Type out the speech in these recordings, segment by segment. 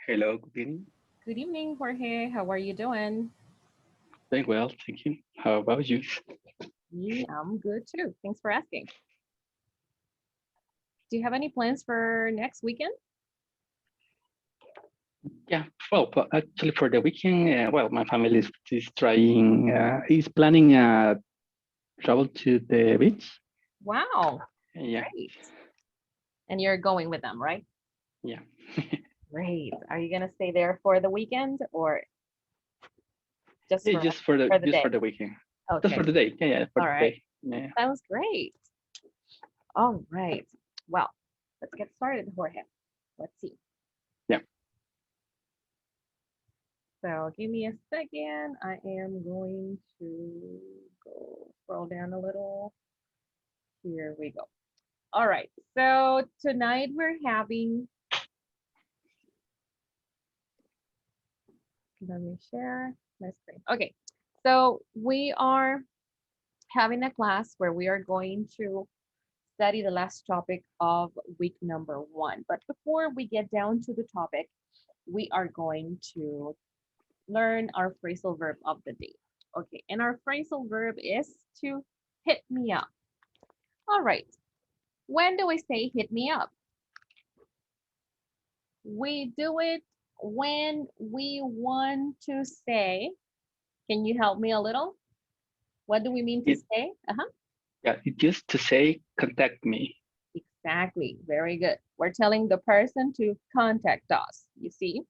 Hello, good evening. Good evening, Jorge. How are you doing? Doing well, thank you. How about you? I'm good too. Thanks for asking. Do you have any plans for next weekend? Yeah, well, actually for the weekend, my family is planning a travel to the beach. Wow, Yeah, great. And you're going with them, right? yeah. Great. Are you gonna stay there for the weekend or just Yeah, for for the just for day? the weekend, just for Okay. the day. Yeah, for All the right. day. Yeah, Sounds great. All right. Well, let's get started, Jorge. Let's see. yeah. So give me a second. I am going to go scroll down a little. Here we go. All right. So tonight we're having, let me share my screen. Okay. So we are having a class where we are going to study the last topic of week number 1. But before we get down to the topic, we are going to learn our phrasal verb of the day. Okay. And our phrasal verb is to hit me up. All right. When do we say hit me up? We do it when we want to say, can you help me a little? What do we mean to It say? Uh-huh. yeah, it used to say contact me. Exactly. Very good. We're telling the person to contact us, you see.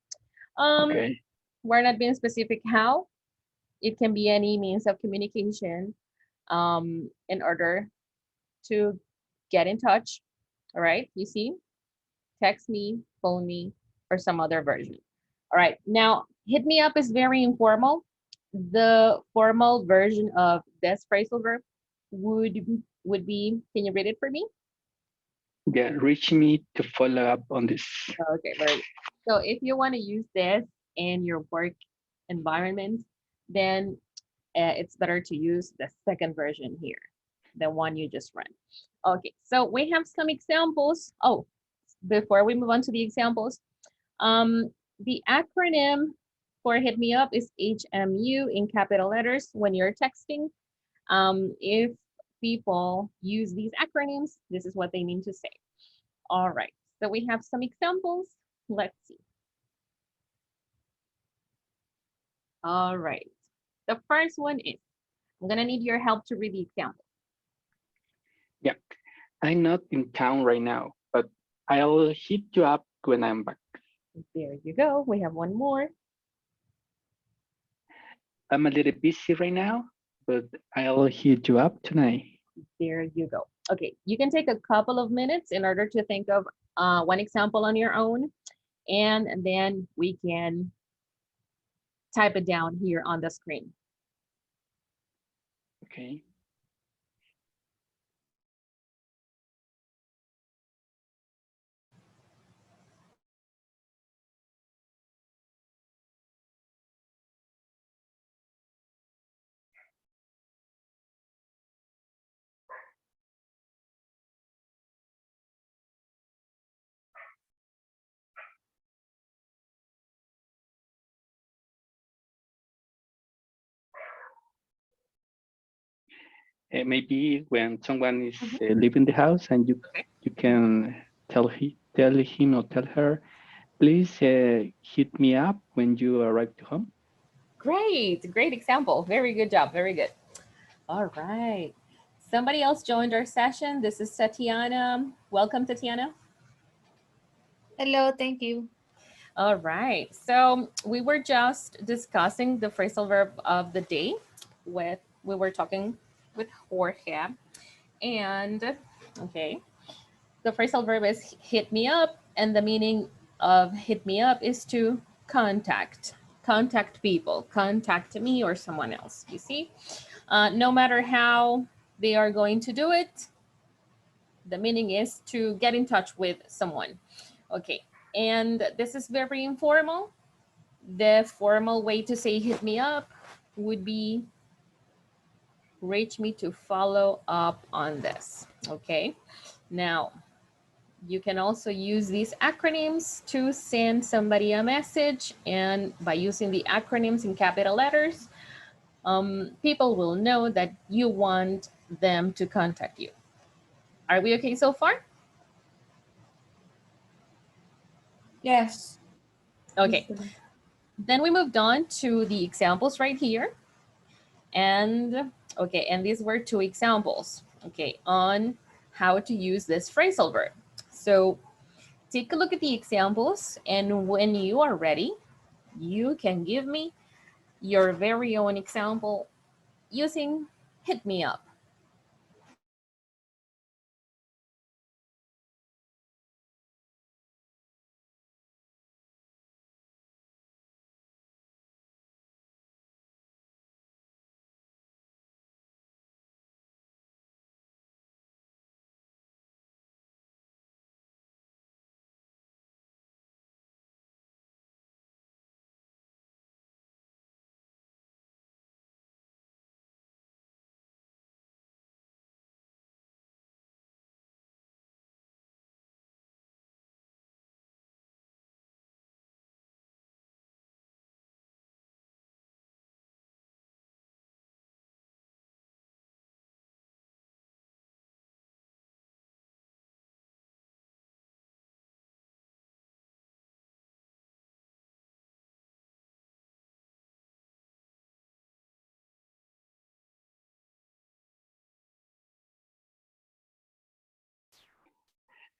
Um, Okay. we're not being specific how. It can be any means of communication in order to get in touch. All right, you see, text me, phone me, or some other version. All right, now hit me up is very informal. The formal version of this phrasal verb would would be, can you read it for me? Yeah, reach me to follow up on this. Okay, very good. So if you want to use this in your work environment, then it's better to use the second version here, the one you just read. Okay, so we have some examples. Oh, before we move on to the examples, the acronym for hit me up is HMU in capital letters when you're texting. If people use these acronyms, this is what they mean to say. All right, so we have some examples. Let's see. All right, the first one is, I'm gonna need your help to read the example. Yeah, I'm not in town right now, but I'll hit you up when I'm back. There you go. We have one more. I'm a little busy right now, but I'll hit you up tonight. There you go. Okay, you can take a couple of minutes in order to think of one example on your own, and then we can type it down here on the screen. Okay. Maybe when someone is Mhm. leaving the house and Okay. you can tell him or tell her, please hit me up when you arrive to home. Great, great example. Very good job. Very good. All right. Somebody else joined our session. This is Tatiana. Welcome, Tatiana. Hello, thank you. All right. So we were just discussing the phrasal verb of the day with, we were talking with Jorge. And okay, the phrasal verb is hit me up, and the meaning of hit me up is to contact, contact people, contact me or someone else. You see, no matter how they are going to do it, the meaning is to get in touch with someone. Okay, and this is very informal. The formal way to say hit me up would be reach me to follow up on this. Okay, now You can also use these acronyms to send somebody a message, and by using the acronyms in capital letters, people will know that you want them to contact you. Are we okay so far? Yes. Okay. Then we moved on to the examples right here. And okay, and these were two examples, okay, on how to use this phrasal verb. So take a look at the examples, and when you are ready, you can give me your very own example using hit me up.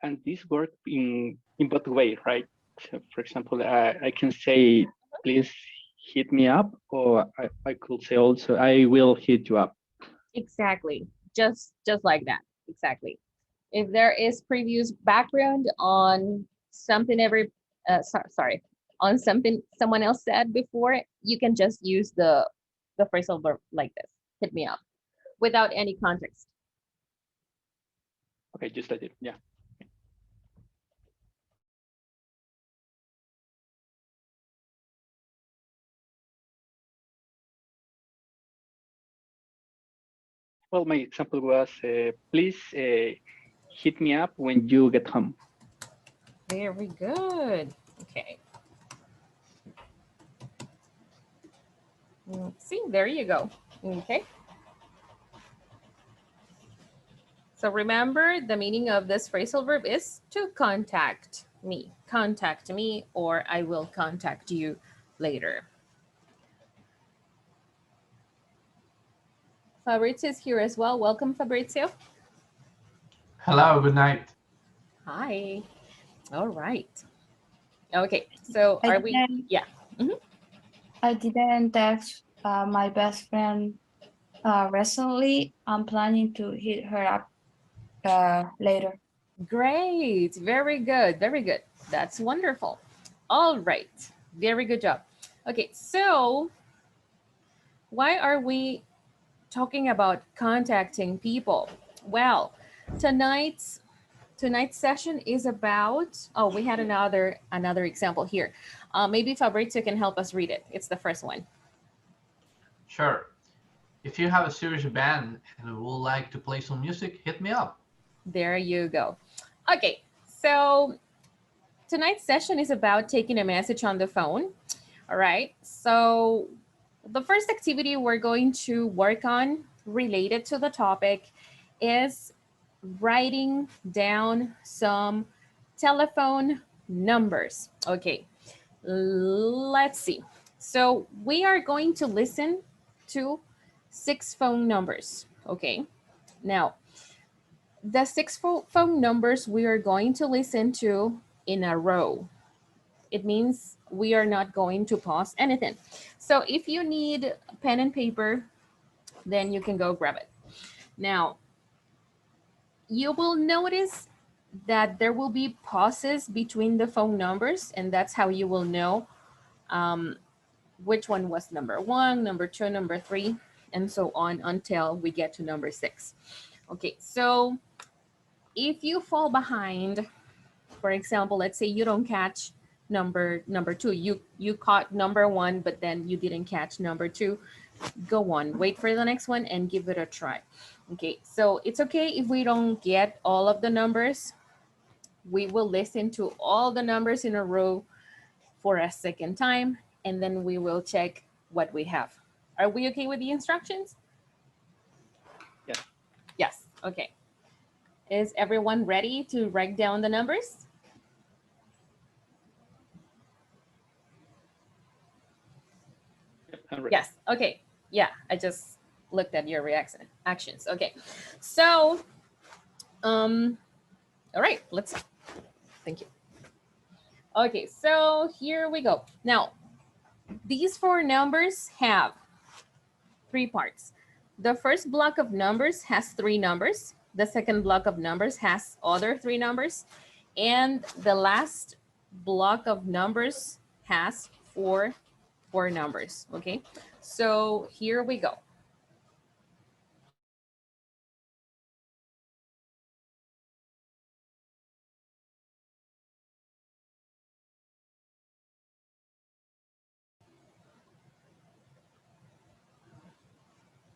And this work in both ways, right? So for example, I can say, please hit me up, or I could say also, I will hit you up. Exactly, just like that, exactly. If there is previous background on something sorry, on something someone else said before, you can just use the phrasal verb like this, hit me up, without any context. Okay, just like it, yeah. Well, my example was, please hit me up when you get home. Very good. Okay. See, there you go. Okay. So remember, the meaning of this phrasal verb is to contact me. Contact me, or I will contact you later. Fabrizio is here as well. Welcome, Fabrizio. Hello, good night. Hi. All right. Okay, so I are we? didn't, Yeah. I didn't text my best friend recently. I'm planning to hit her up later. Great. Very good. Very good. That's wonderful. All right. Very good job. Okay, so why are we talking about contacting people? Well, tonight's session is about, oh, we had another example here. Maybe Fabrizio can help us read it. It's the first one. Sure. If you have a serious band and would like to play some music, hit me up. There you go. Okay, so tonight's session is about taking a message on the phone. All right, so the first activity we're going to work on related to the topic is writing down some telephone numbers. Okay, let's see. So we are going to listen to 6 phone numbers. Okay, now the 6 phone numbers we are going to listen to in a row. It means we are not going to pause anything. So if you need pen and paper, then you can go grab it. Now, you will notice that there will be pauses between the phone numbers, and that's how you will know which one was number 1, number 2, number 3, and so on until we get to number 6. Okay, so if you fall behind, for example, let's say you don't catch number 2, you caught number 1, but then you didn't catch number 2, go on, wait for the next one and give it a try. Okay, so it's okay if we don't get all of the numbers. We will listen to all the numbers in a row for a second time, and then we will check what we have. Are we okay with the instructions? Yes. Yes, okay. Is everyone ready to write down the numbers? Yep, I'm ready. Yes, okay. Yeah, I just looked at your reaction actions. Okay, so, all right, thank you. Okay, so here we go. Now, these four numbers have three parts. The first block of numbers has three numbers. The second block of numbers has other three numbers. And the last block of numbers has four numbers, okay? So here we go.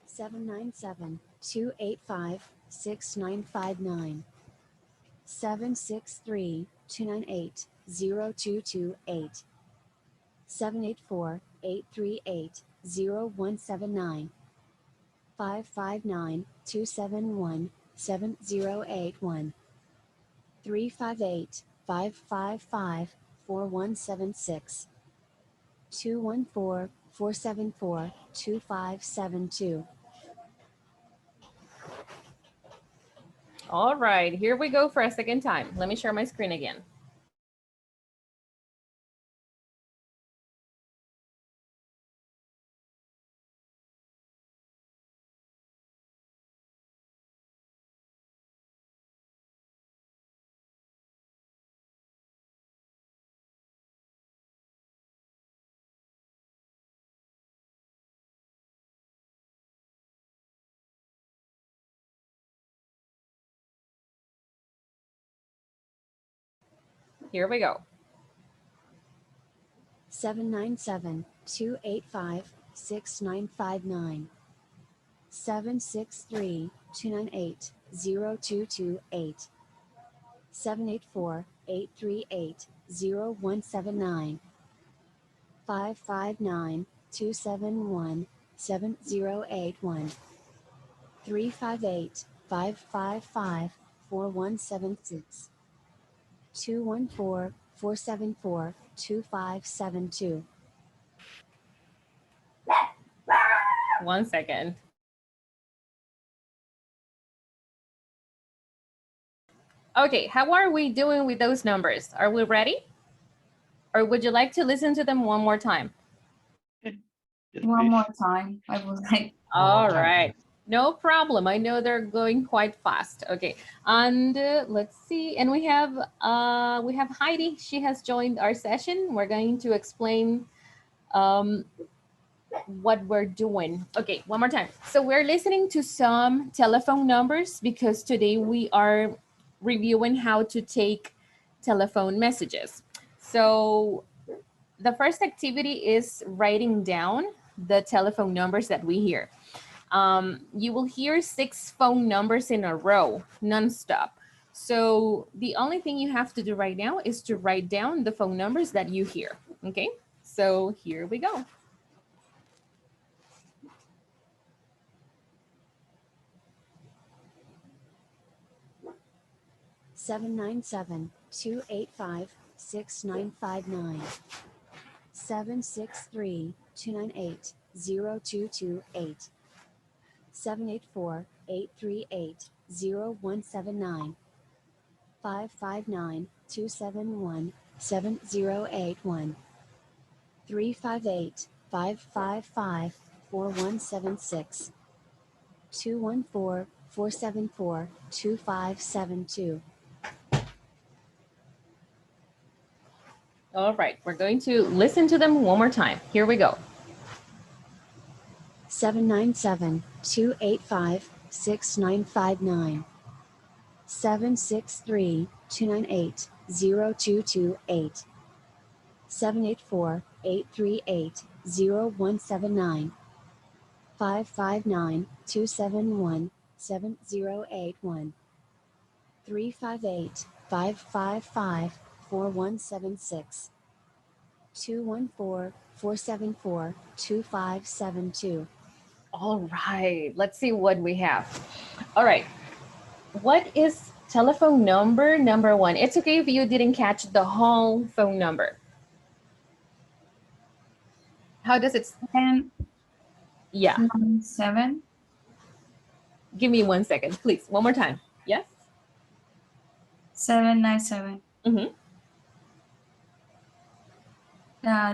Seven nine seven 285 6959. 763 298 0228. 784 838 0179. 559 271 7081. 358 555 4176. 214 474 2572. All right, here we go for a second time. Let me share my screen again. Here we go. 797 285 6959. 763 298 0228. 784 838 0179. 559 271 7081. 358 555 4176. 214 474 2572. 1 second. Okay, how are we doing with those numbers? Are we ready? Or would you like to listen to them one more time? Yes, One please. more time, I would like. All right, no problem. I know they're going quite fast. Okay, and let's see. And we have Heidi. She has joined our session. We're going to explain what we're doing. Okay, one more time. So we're listening to some telephone numbers because today we are reviewing how to take telephone messages. So the first activity is writing down the telephone numbers that we hear. You will hear 6 phone numbers in a row, nonstop. So the only thing you have to do right now is to write down the phone numbers that you hear. Okay, so here we go. 797 285 6959. 763 298 0228. 784 838 0179. 559 271 7081. 358 555 4176. 214 474 2572. All right, we're going to listen to them one more time. Here we go. 797 285 6959. 763 298 0228. 784 838 0179. 559 271 7081. 358 555-4176. 214-474-2572. All right, let's see what we have. All right, what is telephone number one? It's okay if you didn't catch the whole phone number. How does it? And Yeah, 7 give me 1 second, please. One more time. Yes. 797 Mm-hmm.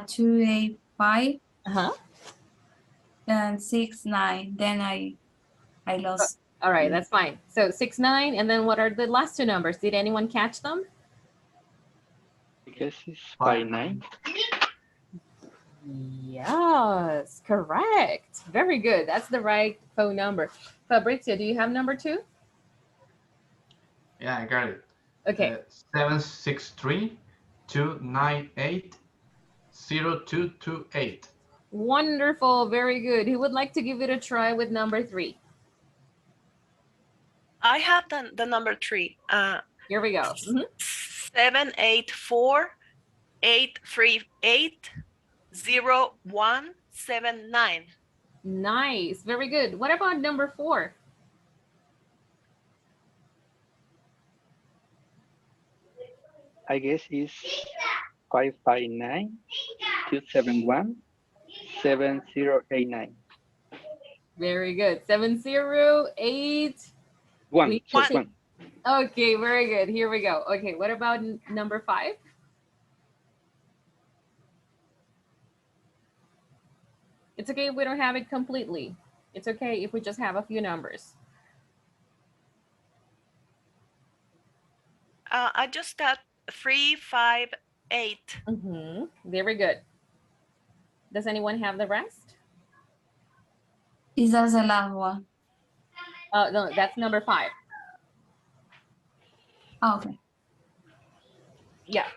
285 Uh-huh. and 69. Then I lost. All right, that's fine. So 69, and then what are the last two numbers? Did anyone catch them? I guess it's 59. Yes, correct. Very good. That's the right phone number. Fabrizio, do you have number two? Yeah, I got it. Okay. 763-298-0228. Wonderful. Very good. Who would like to give it a try with number three? I have the number 3. Here we go. 784-838-0179. Nice. Very good. What about number 4? I guess it's 559-271-7089. Very good. 708. One. Okay, very good. Here we go. Okay, what about number 5? It's okay if we don't have it completely. It's okay if we just have a few numbers. I just got 358. Very good. Does anyone have the rest? Is that the last one? No, that's number 5. Oh, okay. Yeah.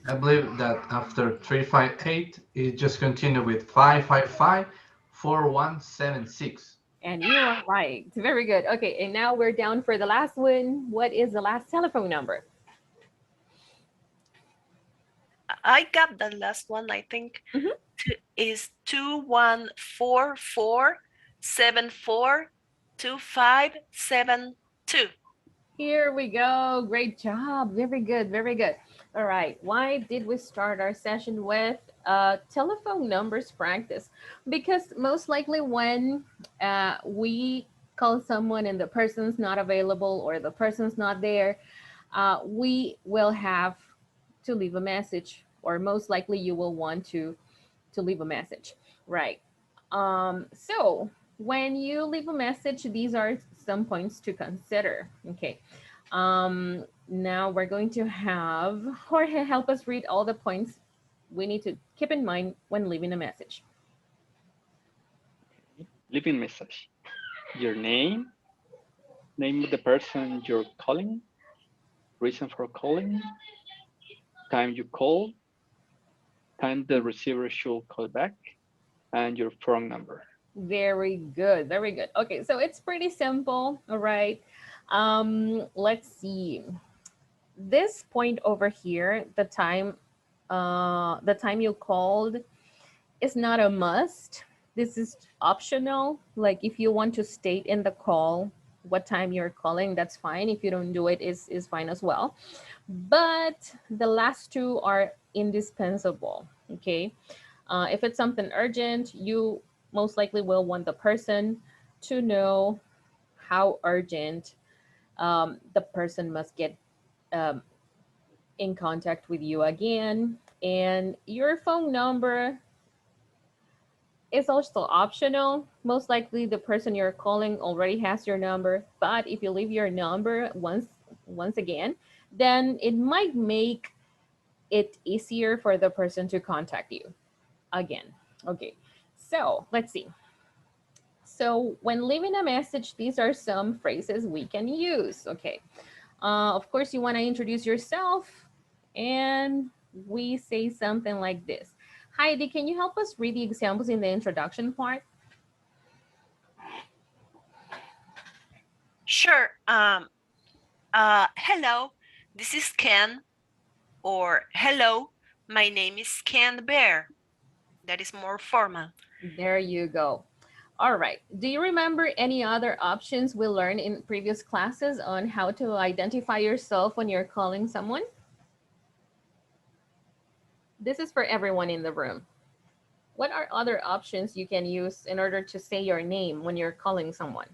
I believe that after 358, it just continue with 555-4176. And you are right. Very good. Okay, and now we're down for the last one. What is the last telephone number? I got the last one, I think. Is 2144742572. Here we go. Great job. Very good. Very good. All right. Why did we start our session with telephone numbers practice? Because most likely when we call someone and the person's not available or the person's not there, we will have to leave a message, or most likely you will want to leave a message, right? So when you leave a message, these are some points to consider. Okay. Now we're going to have Jorge help us read all the points we need to keep in mind when leaving a message. Leaving message. Your name of the person you're calling, reason for calling, time you call, time the receiver should call back, and your phone number. Very good. Very good. Okay, so it's pretty simple. All right. Let's see. This point over here, the time you called is not a must. This is optional. Like if you want to state in the call what time you're calling, that's fine. If you don't do it, is fine as well. But the last two are indispensable. Okay. If it's something urgent, you most likely will want the person to know how urgent the person must get in contact with you again. And your phone number is also optional. Most likely the person you're calling already has your number, but if you leave your number once again, then it might make it easier for the person to contact you again. Okay, so let's see. So when leaving a message, these are some phrases we can use. Okay, of course you want to introduce yourself, and we say something like this. Heidi, can you help us read the examples in the introduction part? Sure. Hello, this is Ken, or hello, my name is Ken Bear. That is more formal. There you go. All right. Do you remember any other options we learned in previous classes on how to identify yourself when you're calling someone? This is for everyone in the room. What are other options you can use in order to say your name when you're calling someone?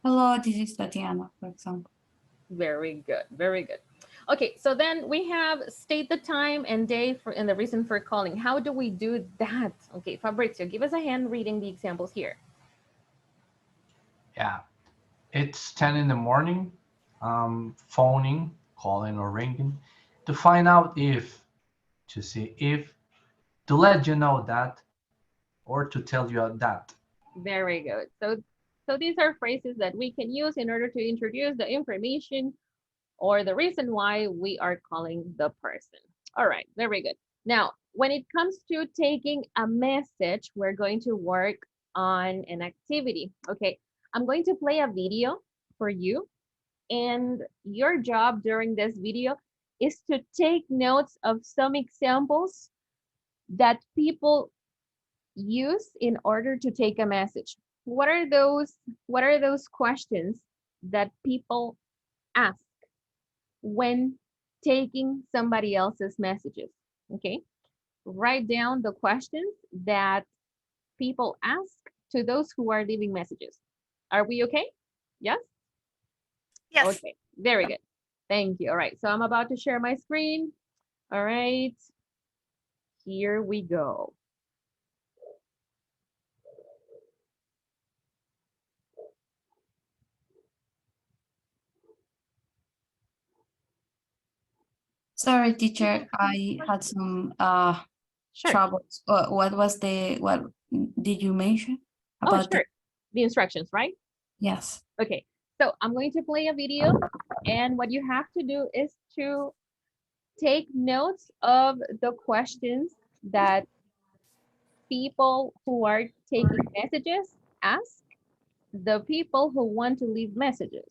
Hello, this is Tatiana, for example. Very good. Very good. Okay, so then we have state the time and day for and the reason for calling. How do we do that? Okay, Fabrizio, give us a hand reading the examples here. Yeah, it's 10 in the morning. Phoning, calling or ringing to find out if, to see if, to let you know that, or to tell you that. Very good. So these are phrases that we can use in order to introduce the information or the reason why we are calling the person. All right, very good. Now, when it comes to taking a message, we're going to work on an activity. Okay, I'm going to play a video for you, and your job during this video is to take notes of some examples that people use in order to take a message. What are those questions that people ask when taking somebody else's messages? Okay, write down the questions that people ask to those who are leaving messages. Are we okay? Yes? Yes. Okay, very good. Thank you. All right, so I'm about to share my screen. All right, here we go. Sorry, teacher, I had some Sure. troubles. What did you mention Oh, about sure. The instructions, right? Yes. Okay, so I'm going to play a video, and what you have to do is to take notes of the questions that people who are taking messages ask the people who want to leave messages.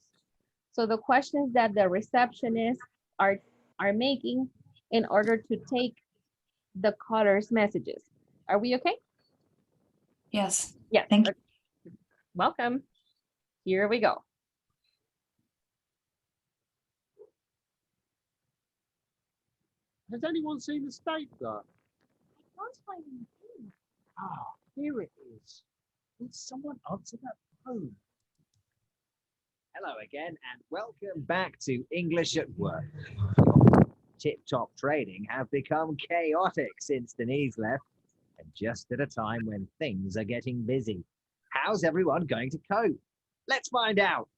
So the questions that the receptionists are making in order to take the caller's messages. Are we okay? Yes. Yes. Thank you. Okay. Welcome. Here we go. Has anyone seen the stapler? I can't find anything. Ah, here it is. Will someone answer that phone? Hello again, and welcome back to English at Work. Tip-top trading have become chaotic since Denise left, and just at a time when things are getting busy. How's everyone going to cope? Let's find out.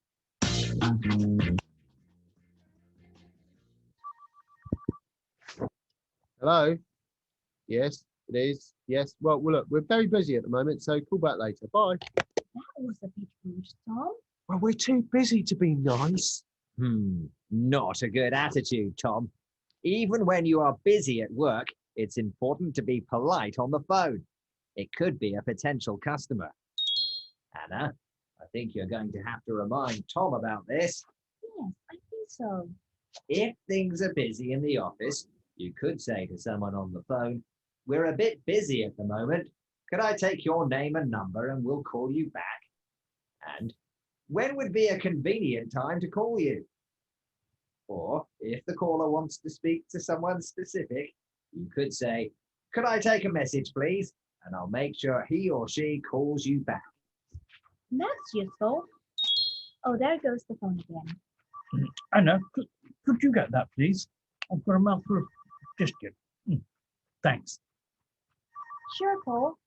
Hello? Yes, it is. Yes. Well, look, we're very busy at the moment, so call back later. Bye. That was a bit rude, Tom. Well, we're too busy to be nice. Not a good attitude, Tom. Even when you are busy at work, it's important to be polite on the phone. It could be a potential customer. Anna, I think you're going to have to remind Tom about this. Yes, I think so. If things are busy in the office, you could say to someone on the phone, "We're a bit busy at the moment. Could I take your name and number and we'll call you back?" And when would be a convenient time to call you? Or if the caller wants to speak to someone specific, you could say, "Could I take a message, please? And I'll make sure he or she calls you back." That's useful. Oh, there goes the phone again. Anna, could you get that, please? I've got a mouthful of digestion. Thanks. Sure, Paul.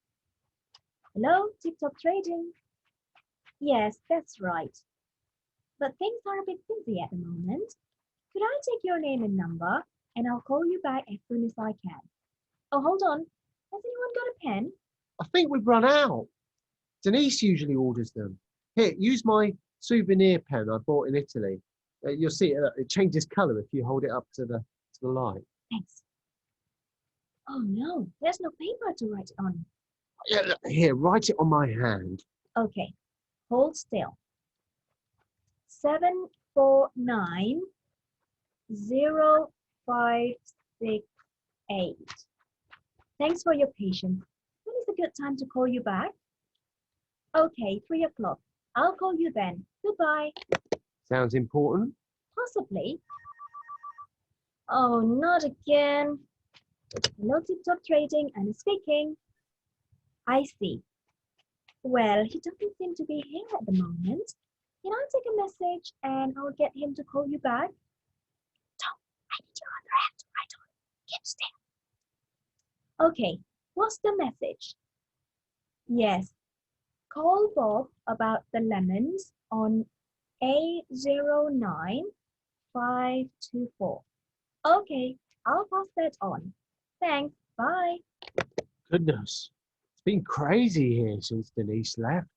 Hello, TikTok trading. Yes, that's right. But things are a bit busy at the moment. Could I take your name and number, and I'll call you back as soon as I can. Oh, hold on. Has anyone got a pen? I think we've run out. Denise usually orders them. Here, use my souvenir pen I bought in Italy. You'll see it changes colour if you hold it up to the light. Thanks. Oh no, there's no paper to write it on. Yeah, look, here, write it on my hand. Okay, hold still. 7 649 0568. Thanks for your patience. When is a good time to call you back? Okay, 3 o'clock. I'll call you then. Goodbye. Sounds important. Possibly. Oh, not again. Hello, TikTok Trading, and speaking. I see. Well, he doesn't seem to be here at the moment. Can I take a message and I'll get him to call you back? Tom, I need your other hand right on. Keep still. Okay, what's the message? Yes, call Bob about the lemons on A09524. Okay, I'll pass that on. Thanks, bye. Goodness, it's been crazy here since Denise left.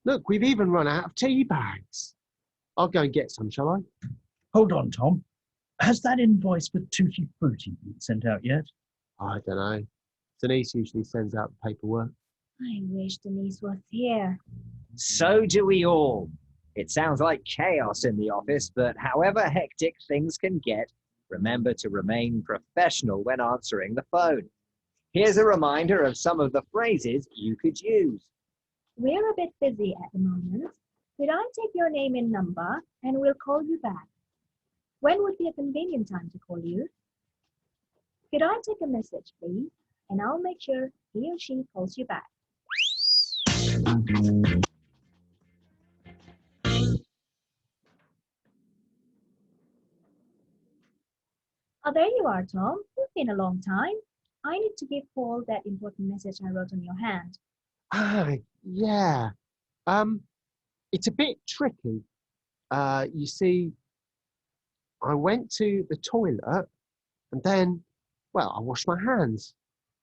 Look, we've even run out of tea bags. I'll go and get some, shall I? Hold on, Tom. Has that invoice for Tutti Frutti been sent out yet? I don't know. Denise usually sends out the paperwork. I wish Denise was here. So do we all. It sounds like chaos in the office, but however hectic things can get, remember to remain professional when answering the phone. Here's a reminder of some of the phrases you could use. We're a bit busy at the moment. Could I take your name and number and we'll call you back? When would be a convenient time to call you? Could I take a message, please? And I'll make sure he or she calls you back. Oh, there you are, Tom. It's been a long time. I need to give Paul that important message I wrote on your hand. Ah, yeah. It's a bit tricky. You see, I went to the toilet and then, well, I washed my hands.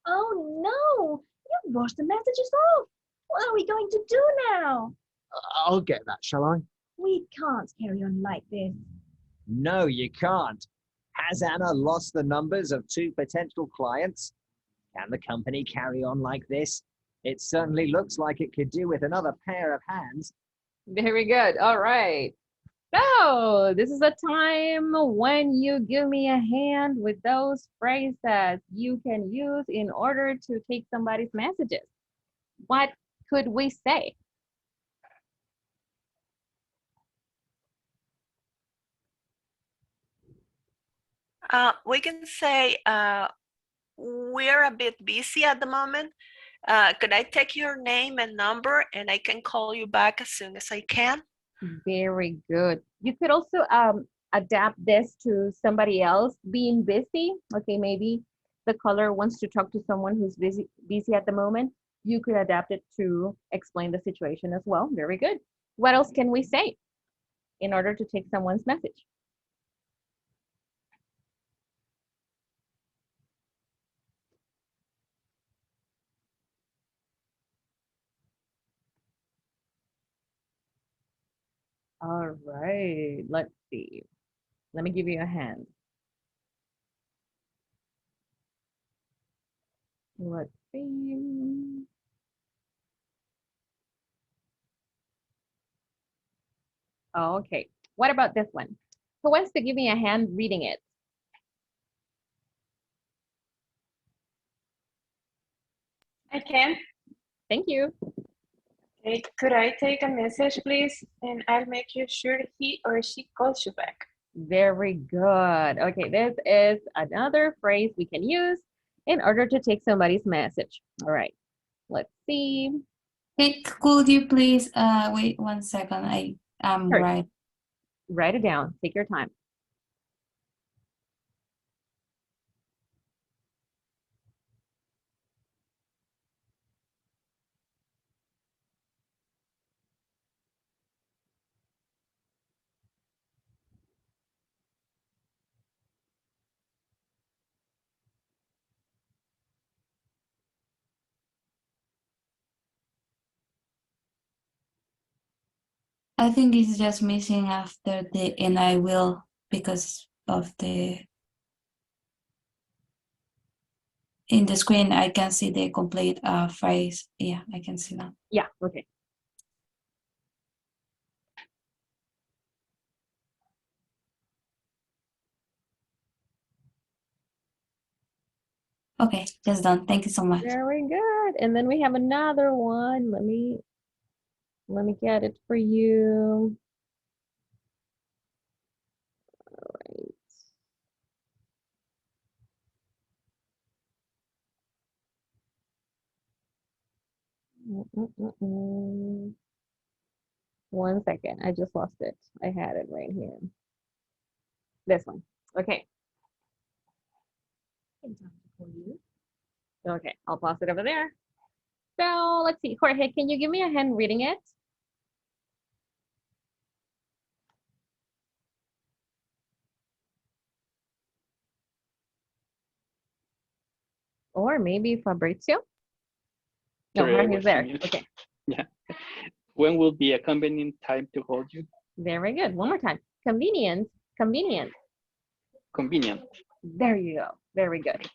Oh no! You washed the messages off! What are we going to do now? I'll get that, shall I? We can't carry on like this. No, you can't. Has Anna lost the numbers of 2 potential clients? Can the company carry on like this? It certainly looks like it could do with another pair of hands. Very good. All right. So this is a time when you give me a hand with those phrases you can use in order to take somebody's messages. What could we say? We can say we're a bit busy at the moment. Could I take your name and number and I can call you back as soon as I can? Very good. You could also adapt this to somebody else being busy. Okay, maybe the caller wants to talk to someone who's busy at the moment. You could adapt it to explain the situation as well. Very good. What else can we say in order to take someone's message? All right, let's see. Let me give you a hand. Let's see. Okay, what about this one? Who wants to give me a hand reading it? I can. Thank you. Okay, could I take a message, please? And I'll make sure he or she calls you back. Very good. Okay, this is another phrase we can use in order to take somebody's message. All right, let's see. Hey, could you please wait 1 second? I am Sure. right. Write it down. Take your time. I think it's just missing after the and I will because of the in the screen I can see the complete phrase. Yeah, I can see that. Yeah, okay. Okay, just done. Thank you so much. Very good. And then we have another one. Let me get it for you. All right. One second. I just lost it. I had it right here. This one. Okay. Okay, I'll pause it over there. So let's see. Jorge, can you give me a hand reading it? Or maybe Fabrizio? No, Sorry, I Jorge's was there. on mute. Okay, Yeah. When will be a convenient time to call you? very good. One more time. Convenience, convenient. Convenient. There you go. Very good.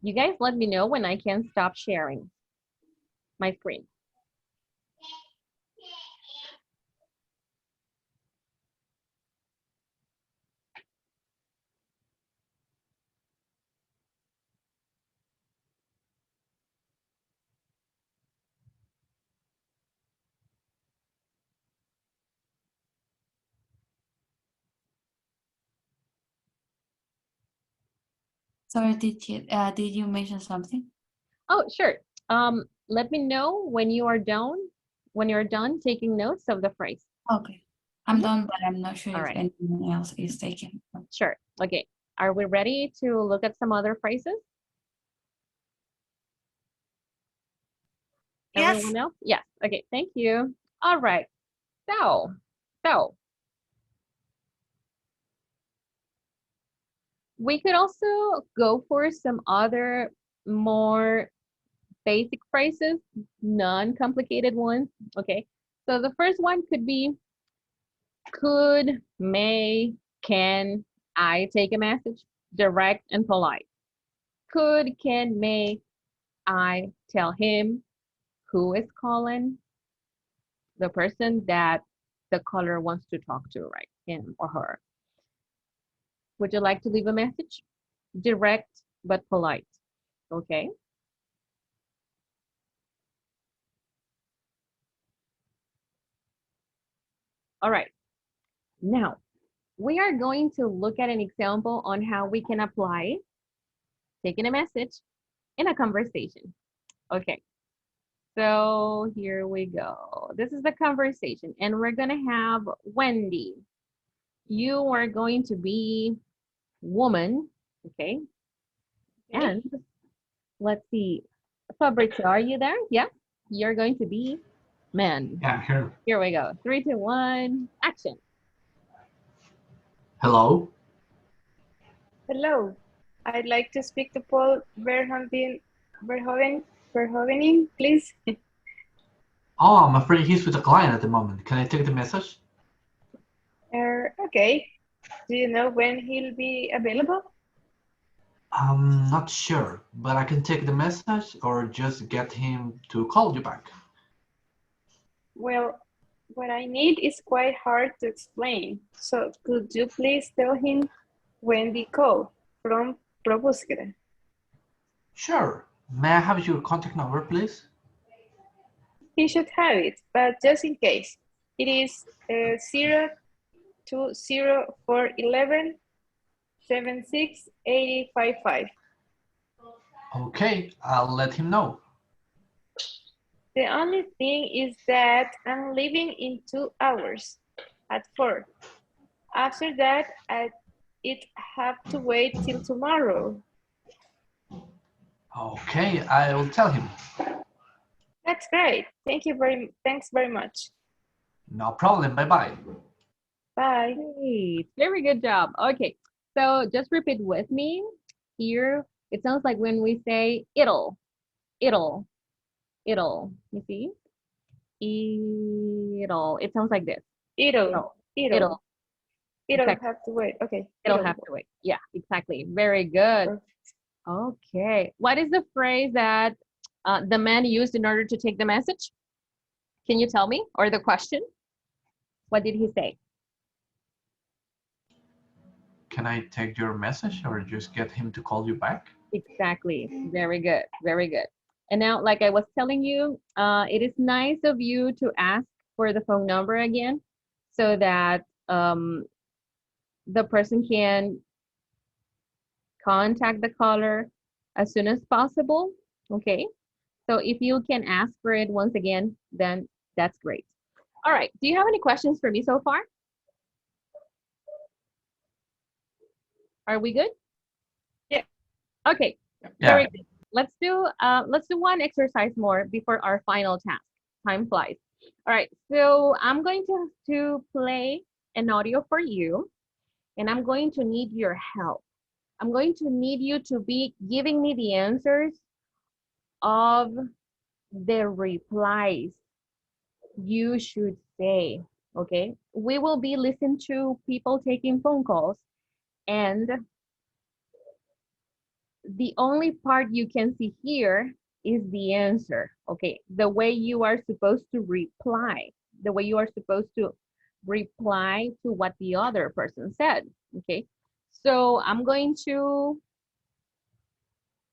You guys let me know when I can stop sharing my screen. Sorry, did you mention something? Oh, sure. Let me know when you are done taking notes of the phrase. Okay, I'm done, but I'm not sure All if right. anyone else is taking. Sure. Okay. Are we ready to look at some other phrases? Yes. Everyone else? Yes. Okay. Thank you. All right. So we could also go for some other more basic phrases, non-complicated ones. Okay. So the first one could be could, may, can I take a message? Direct and polite. Could, can, may I tell him who is calling? The person that the caller wants to talk to, right? Him or her. Would you like to leave a message? Direct but polite. Okay. All right. Now, we are going to look at an example on how we can apply taking a message in a conversation. Okay. So here we go. This is the conversation, and we're going to have Wendy. You are going to be woman, okay? And let's see, Fabrizio, are you there? Yeah, you're going to be man. Yeah, here. Here we go. 3, 2, 1, action. Hello. Hello. I'd like to speak to Paul Verhoeven, please. Oh, I'm afraid he's with a client at the moment. Can I take the message? Okay. Do you know when he'll be available? I'm not sure, but I can take the message or just get him to call you back. Well, what I need is quite hard to explain. So could you please tell him Wendy Cole from ProBúsqueda? Sure. May I have your contact number, please? He should have it, but just in case, it is 02041176855. Okay, I'll let him know. The only thing is that I'm leaving in 2 hours at 4. After that, it have to wait till tomorrow. Okay, I will tell him. That's great. Thanks very much. No problem. Bye-bye. Bye. Great. Very good job. Okay, so just repeat with me. Here, it sounds like when we say it'll. You see? It'll. It sounds like this. It'll Exactly. have to wait. Okay. It'll have to wait. Yeah, exactly. Very good. Okay. What is the phrase that the man used in order to take the message? Can you tell me? Or the question? What did he say? Can I take your message or just get him to call you back? Exactly. Very good. Very good. And now, like I was telling you, it is nice of you to ask for the phone number again so that the person can contact the caller as soon as possible. Okay. So if you can ask for it once again, then that's great. All right. Do you have any questions for me so far? Are we good? Yeah. Okay. Very good. Let's do one exercise more before our final task. Time flies. All right. So I'm going to play an audio for you, and I'm going to need your help. I'm going to need you to be giving me the answers of the replies you should say. Okay. We will be listening to people taking phone calls, and the only part you can see here is the answer. Okay, the way you are supposed to reply, the way you are supposed to reply to what the other person said. Okay, so I'm going to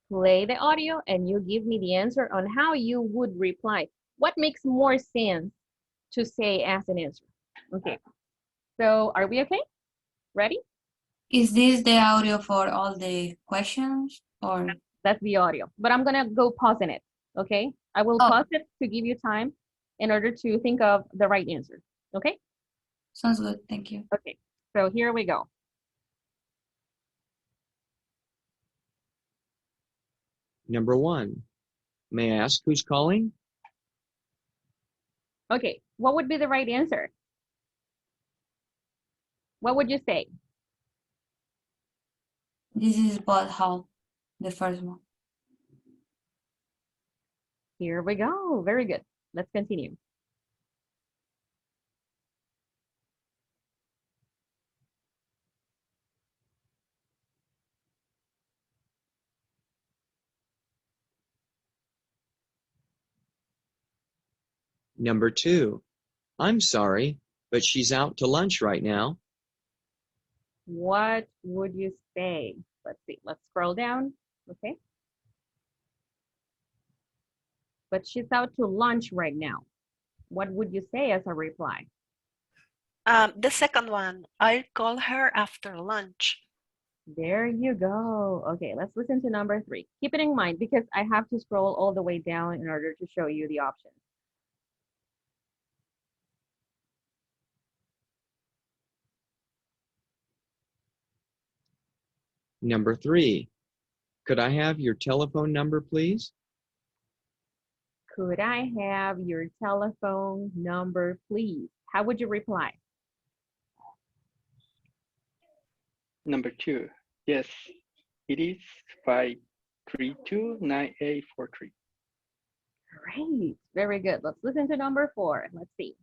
play the audio and you give me the answer on how you would reply. What makes more sense to say as an answer? Okay, so are we okay? Ready? Is this the audio for all the questions or? That's the audio, but I'm gonna go pausing it, okay? I will pause it to give you time in order to think of the right answer, okay? Sounds good, thank you. Okay, so here we go. Number 1, may I ask who's calling? Okay, what would be the right answer? What would you say? This is about how, the first one. Here we go, very good. Let's continue. Number 2, I'm sorry, but she's out to lunch right now. What would you say? Let's see, let's scroll down, okay? But she's out to lunch right now. What would you say as a reply? The second one, I'll call her after lunch. There you go. Okay, let's listen to number 3. Keep it in mind because I have to scroll all the way down in order to show you the options. Number 3, could I have your telephone number, please? Could I have your telephone number, please? How would you reply? Number 2, yes, it is 532-9843. Great, very good. Let's listen to number 4. Let's see.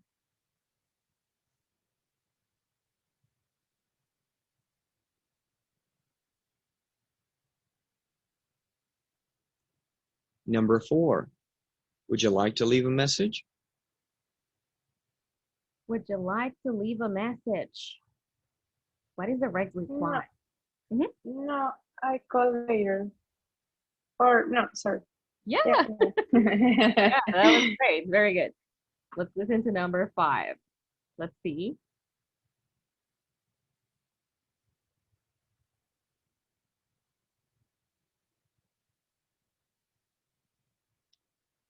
Number 4, would you like to leave a message? Would you like to leave a message? What is the right reply? No, I call later. Or no, sorry. Yeah. Yeah. Yeah, that was great. Very good. Let's listen to number 5. Let's see.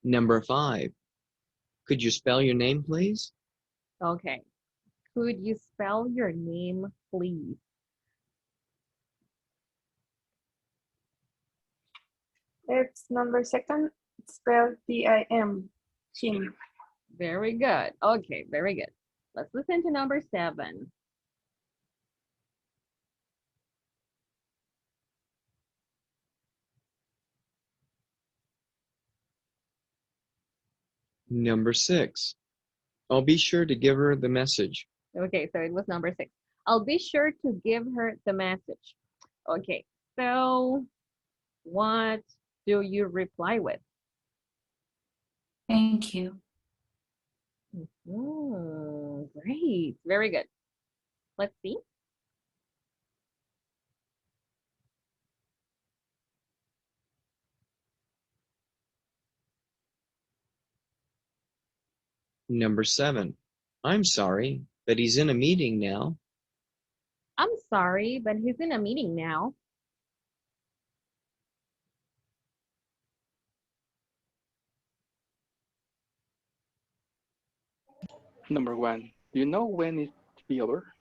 Number 5, could you spell your name, please? Okay. Could you spell your name, please? It's number 2, spelled T-I-M. Tim. Very good. Okay, very good. Let's listen to number 7. Number 6, I'll be sure to give her the message. Okay, so it was number 6. I'll be sure to give her the message. Okay, so what do you reply with? Thank you. Great. Very good. Let's see. Number 7. I'm sorry, but he's in a meeting now. I'm sorry, but he's in a meeting now. Number 1. Do you know when it to be over?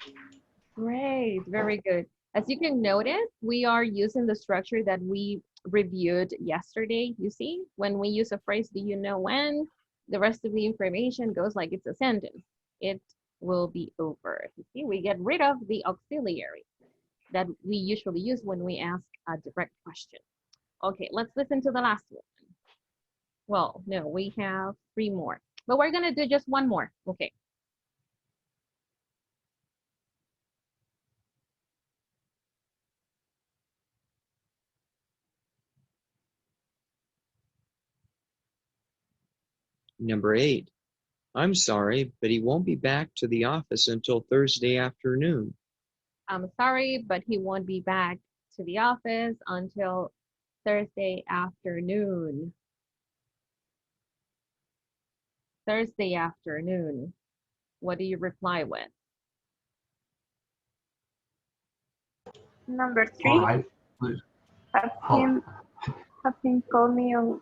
Great, very good. As you can notice, we are using the structure that we reviewed yesterday. You see, when we use a phrase, do you know when? The rest of the information goes like it's a sentence. It will be over. You see, we get rid of the auxiliary that we usually use when we ask a direct question. Okay, let's listen to the last one. Well, no, we have 3 more, but we're gonna do just 1 more. Okay. Number 8. I'm sorry, but he won't be back to the office until Thursday afternoon. I'm sorry, but he won't be back to the office until Thursday afternoon. Thursday afternoon. What do you reply with? Number All 3, right. Please. have Oh, him call me on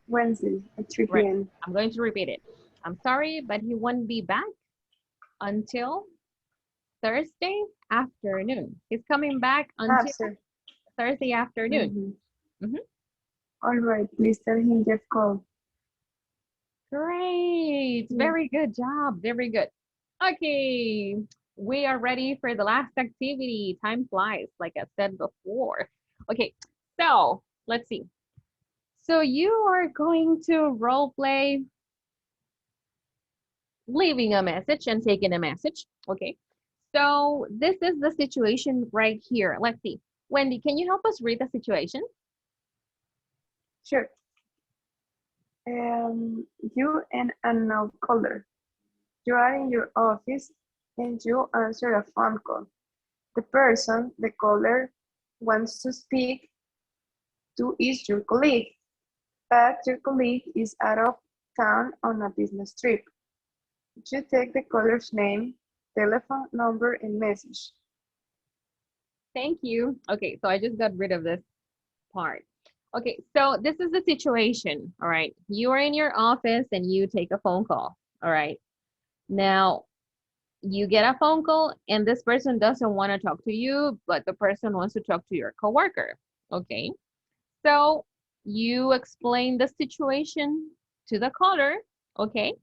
Wednesday at 3 Right. p.m. I'm going to repeat it. I'm sorry, but he won't be back until Thursday afternoon. He's coming back until Sir. Thursday afternoon. All right, please tell him Jeff called. Great. Very good job. Very good. Okay. We are ready for the last activity. Time flies, like I said before. Okay. So let's see. So you are going to role play leaving a message and taking a message. Okay. So this is the situation right here. Let's see. Wendy, can you help us read the situation? Sure. You and unknown caller. You are in your office and you answer a phone call. The person, the caller, wants to speak to is your colleague, but your colleague is out of town on a business trip. You take the caller's name, telephone number, and message. Thank you. Okay, so I just got rid of this part. Okay, so this is the situation, all right? You are in your office and you take a phone call, all right? Now, you get a phone call and this person doesn't want to talk to you, but the person wants to talk to your coworker, okay? So you explain the situation to the caller, okay?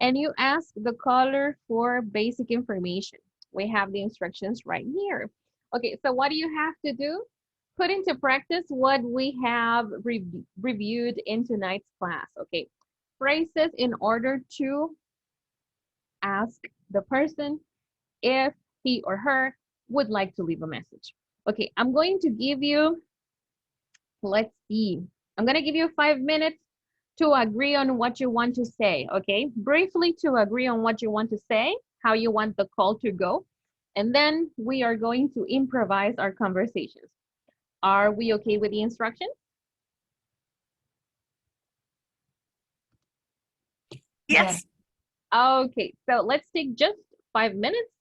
And you ask the caller for basic information. We have the instructions right here. Okay, so what do you have to do? Put into practice what we have reviewed in tonight's class, okay? Phrases in order to ask the person if he or her would like to leave a message. Okay, I'm going to give you, let's see, I'm going to give you 5 minutes to agree on what you want to say, okay? Briefly to agree on what you want to say, how you want the call to go, and then we are going to improvise our conversations. Are we okay with the instructions? Yes. Okay, so let's take just 5 minutes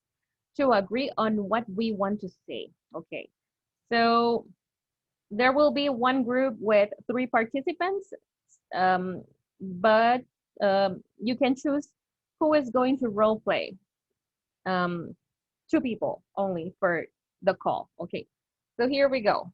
to agree on what we want to say. Okay, so there will be one group with 3 participants, but you can choose who is going to role play. 2 people only for the call. Okay, so here we go.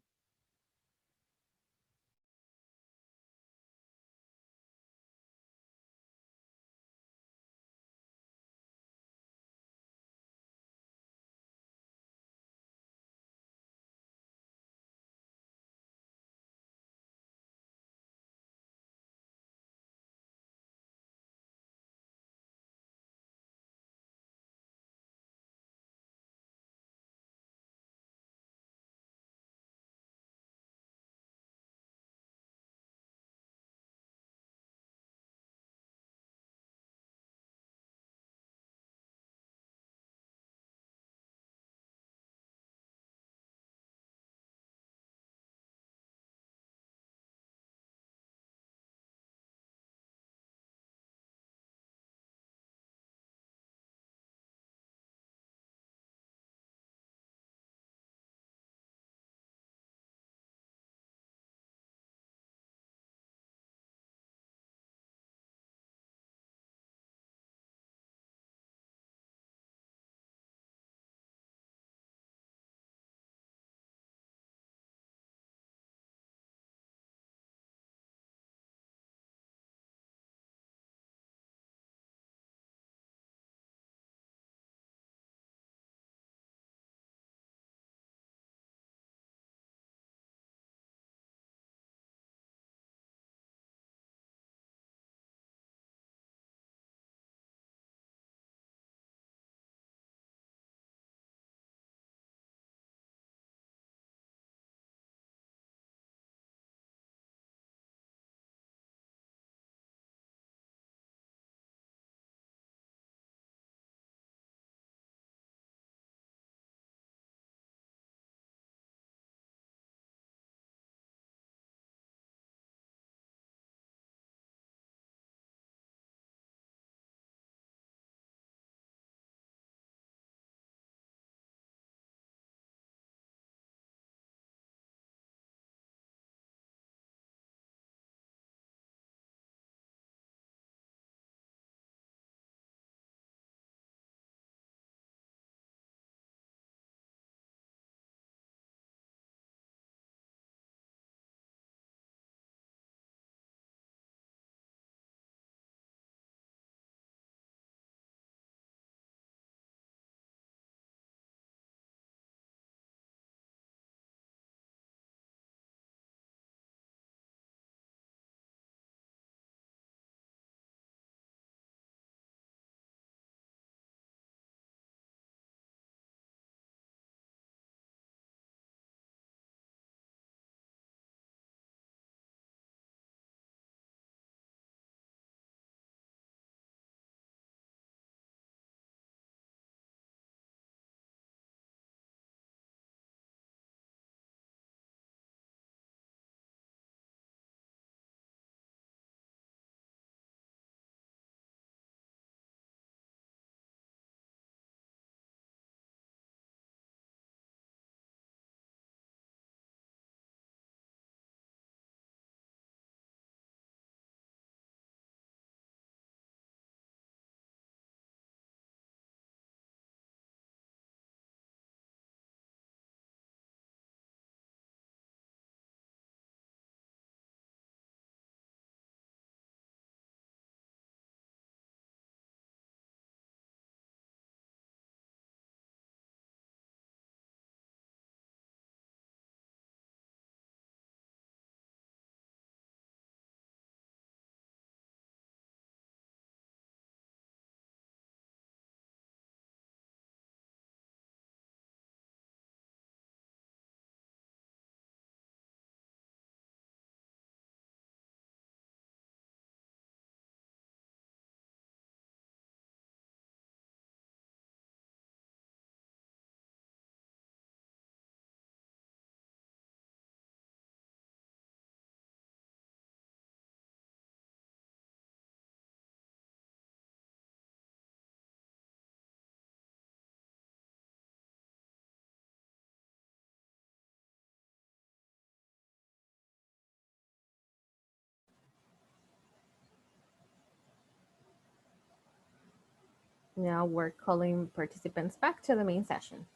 Now we're calling participants back to the main session.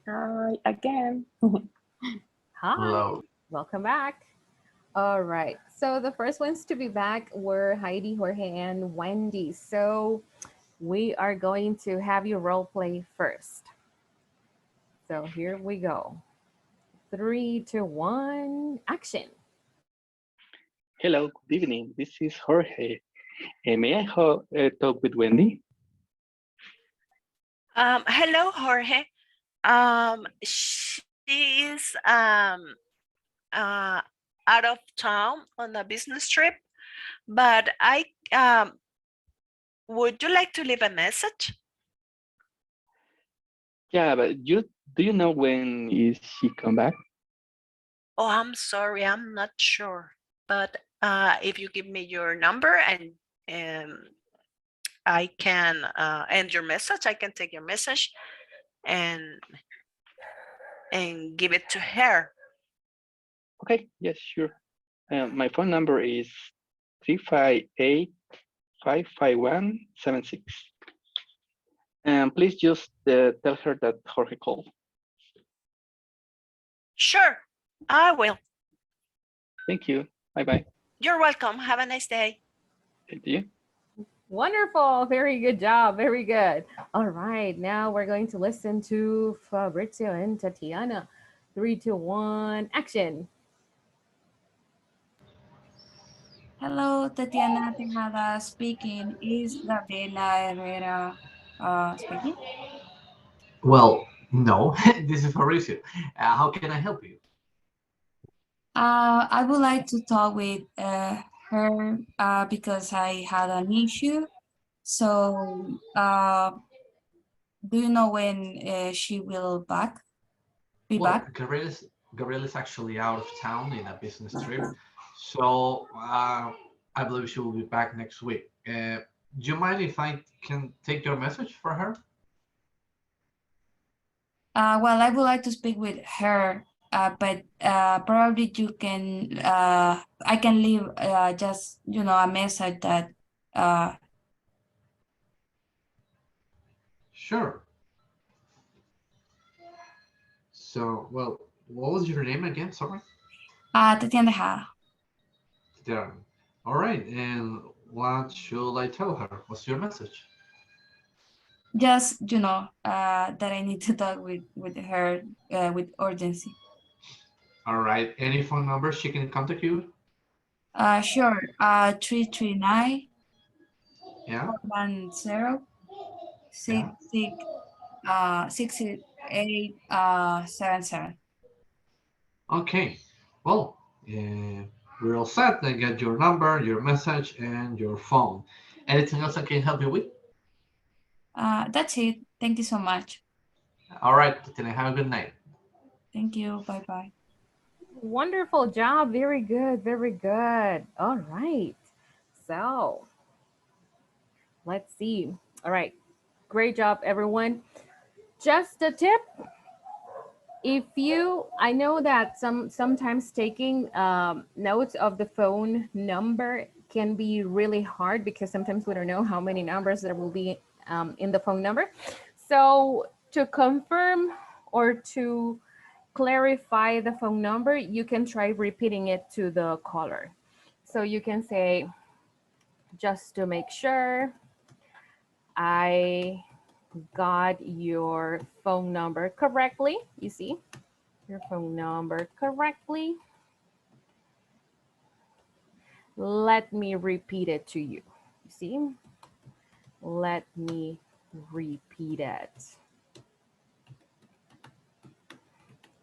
Hi again. Hi, Hello. welcome back. All right, so the first ones to be back were Heidi, Jorge, and Wendy. So we are going to have you role play first. So here we go. 3, 2, 1, action. Hello, good evening. This is Jorge. May I talk with Wendy? Hello, Jorge. She is out of town on a business trip, but would you like to leave a message? Yeah, but do you know when is she come back? Oh, I'm sorry, I'm not sure. But if you give me your number and I can end your message, I can take your message and give it to her. Okay, yes, sure. My phone number is 358-551-76. And please just tell her that Jorge called. Sure, I will. Thank you. Bye-bye. You're welcome. Have a nice day. Thank you. Wonderful, very good job, very good. All right, now we're going to listen to Fabrizio and Tatiana. 3, 2, 1, action. Hello, Tatiana Tejada speaking. Is Gabriela Herrera speaking? Well, no, this is Mauricio. How can I help you? I would like to talk with her because I had an issue. So, do you know when she will be Well, back? Gabriela's actually out of town in a business trip, so I believe she will be back next week. Do you mind if I can take your message for her? Well, I would like to speak with her, but probably you can. I can leave just a message that. Sure. So, well, what was your name again? Sorry. Tatiana Tejada. There. All right. And what should I tell her? What's your message? Just that I need to talk with her with urgency. All right. Any phone number she can contact you? Sure. 339 Yeah. 410 Yeah. 6877. Okay. Well, we're all set. I get your number, your message, and your phone. Anything else I can help you with? That's it. Thank you so much. All right. Then have a good night. Thank you. Bye bye. Wonderful job, very good, very good. All right, so let's see. All right, great job, everyone. Just a tip. If you, I know that sometimes taking notes of the phone number can be really hard because sometimes we don't know how many numbers there will be in the phone number. So to confirm or to clarify the phone number, you can try repeating it to the caller. So you can say, just to make sure, I got your phone number correctly. You see, your phone number correctly. Let me repeat it to you. You see, let me repeat it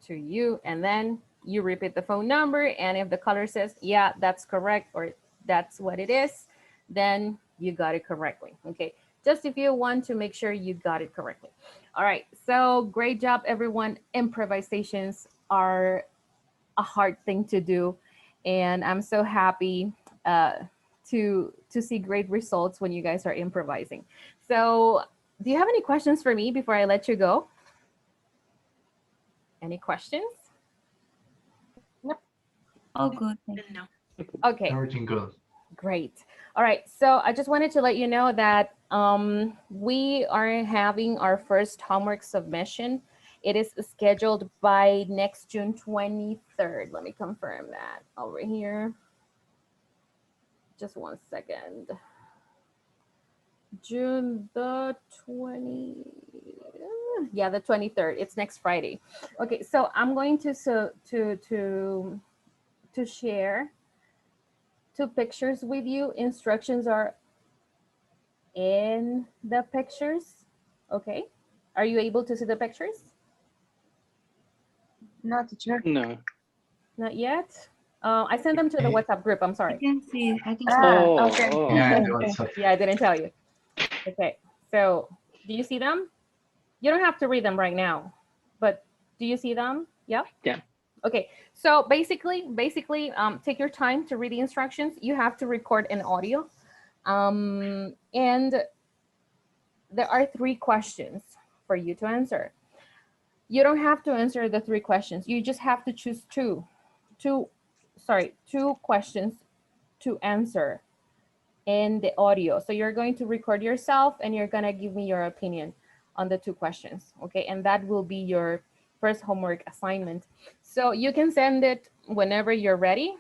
to you, and then you repeat the phone number, and if the caller says, yeah, that's correct, or that's what it is, then you got it correctly. Okay, just if you want to make sure you got it correctly. All right, so great job, everyone. Improvisations are a hard thing to do, and I'm so happy to see great results when you guys are improvising. So do you have any questions for me before I let you go? Any questions? Oh, good. Thank you. No. Okay. Everything good. Great. All right. So I just wanted to let you know that we are having our first homework submission. It is scheduled by next June 23rd. Let me confirm that over here. Just 1 second. June the 23rd. It's next Friday. Okay. So I'm going to share 2 pictures with you. Instructions are in the pictures. Okay. Are you able to see the pictures? No, teacher. No. Not yet. I sent them to the WhatsApp group. I'm I sorry. can see. I can see. Oh, Okay. oh. Yeah, Okay. what's up? Yeah, I didn't tell you. Okay. So do you see them? You don't have to read them right now, but do you see them? Yeah. Yeah. Okay. So basically, take your time to read the instructions. You have to record an audio. And there are 3 questions for you to answer. You don't have to answer the 3 questions. You just have to choose two questions to answer in the audio. So you're going to record yourself and you're going to give me your opinion on the 2 questions. Okay. And that will be your first homework assignment. So you can send it whenever you're ready.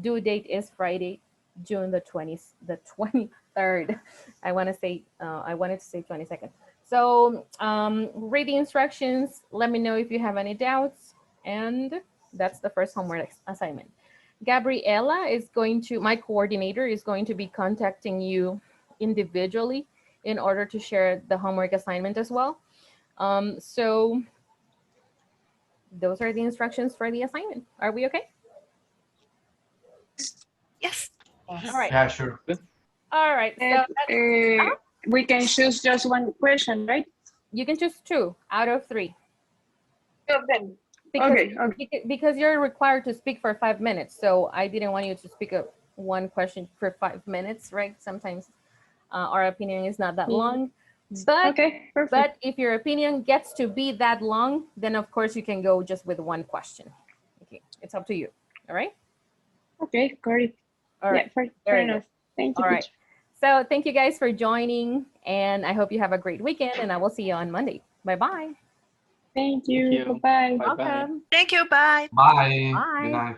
Due date is Friday, June the 23rd. I wanted to say 22nd. So read the instructions. Let me know if you have any doubts. And that's the first homework assignment. Gabriela is my coordinator is going to be contacting you individually in order to share the homework assignment as well. So those are the instructions for the assignment. Are we okay? Yes. All right. Yeah, sure. All right. So And, that's, we can choose just one question, right? you can choose 2 out of 3. 2 of them. Because, Okay. because you're required to speak for 5 minutes. So I didn't want you to speak one question for 5 minutes, right? Sometimes our opinion is not that long. But, Okay, perfect. but if your opinion gets to be that long, then of course you can go just with 1 question. Okay, it's up to you. All right? Okay, great. All right. Yeah, fair enough. Thank you. All right. So thank you guys for joining, and I hope you have a great weekend, and I will see you on Monday. Bye-bye. Thank you. Thank you. Bye-bye. Bye-bye. Welcome. Thank you. Bye. Bye. Bye. Good night.